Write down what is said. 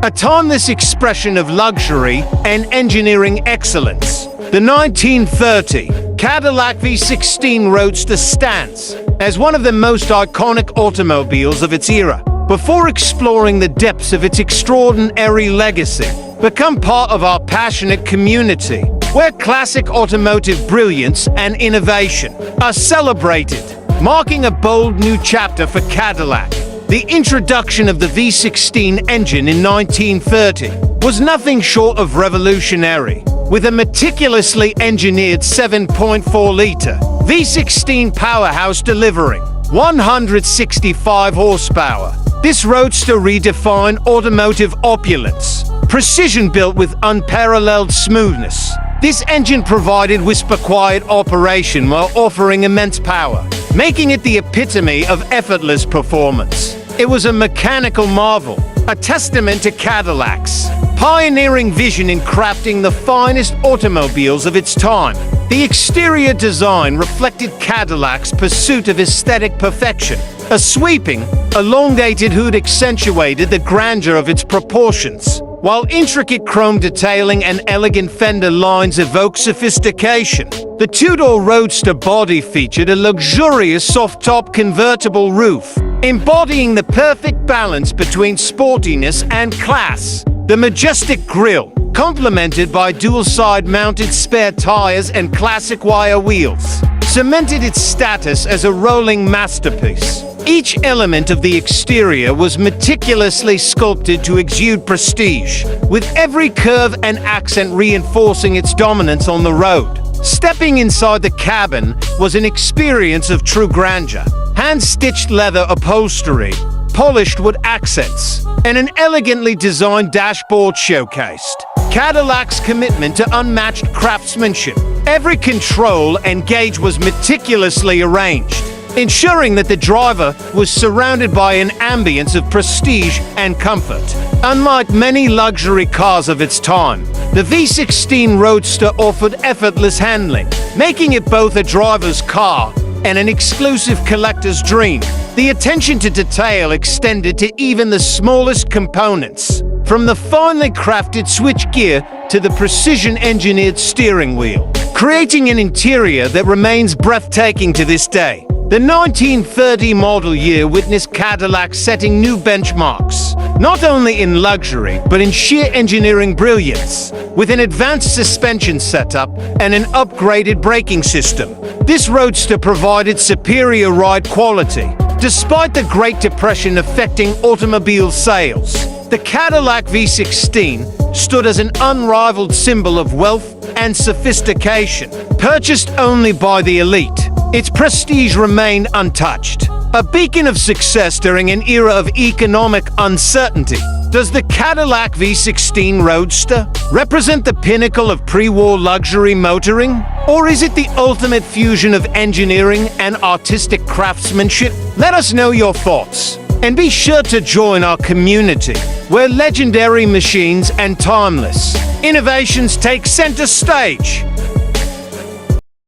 a timeless expression of luxury and engineering excellence. The 1930 Cadillac V16 Roadster stands as one of the most iconic automobiles of its era. Before exploring the depths of its extraordinary legacy, become part of our passionate community, where classic automotive brilliance and innovation are celebrated, marking a bold new chapter for Cadillac. The introduction of the V16 engine in 1930 was nothing short of revolutionary, with a meticulously engineered 7.4-liter V16 Powerhouse delivering 165 horsepower. This Roadster redefined automotive opulence, precision built with unparalleled smoothness. This engine provided whisper-quiet operation while offering immense power, making it the epitome of effortless performance. It was a mechanical marvel, a testament to Cadillac's pioneering vision in crafting the finest automobiles of its time. The exterior design reflected Cadillac's pursuit of aesthetic perfection. A sweeping, elongated hood accentuated the grandeur of its proportions, while intricate chrome detailing and elegant fender lines evoke sophistication. The two-door Roadster body featured a luxurious soft-top convertible roof, embodying the perfect balance between sportiness and class. The majestic grille, complemented by dual-side mounted spare tires and classic wire wheels, cemented its status as a rolling masterpiece. Each element of the exterior was meticulously sculpted to exude prestige, with every curve and accent reinforcing its dominance on the road. Stepping inside the cabin was an experience of true grandeur. Hand-stitched leather upholstery, polished wood accents, and an elegantly designed dashboard showcased Cadillac's commitment to unmatched craftsmanship. Every control and gauge was meticulously arranged, ensuring that the driver was surrounded by an ambience of prestige and comfort. Unlike many luxury cars of its time, the V16 Roadster offered effortless handling, making it both a driver's car and an exclusive collector's dream. The attention to detail extended to even the smallest components, from the finely crafted switchgear to the precision-engineered steering wheel, creating an interior that remains breathtaking to this day. The 1930 model year witnessed Cadillac setting new benchmarks, not only in luxury, but in sheer engineering brilliance, with an advanced suspension setup and an upgraded braking system. This Roadster provided superior ride quality, despite the Great Depression affecting automobile sales. The Cadillac V16 stood as an unrivaled symbol of wealth and sophistication, purchased only by the elite. Its prestige remained untouched, a beacon of success during an era of economic uncertainty. Does the Cadillac V16 Roadster represent the pinnacle of pre-war luxury motoring? Or is it the ultimate fusion of engineering and artistic craftsmanship? Let us know your thoughts. And be sure to join our community, where legendary machines and timeless innovations take center stage.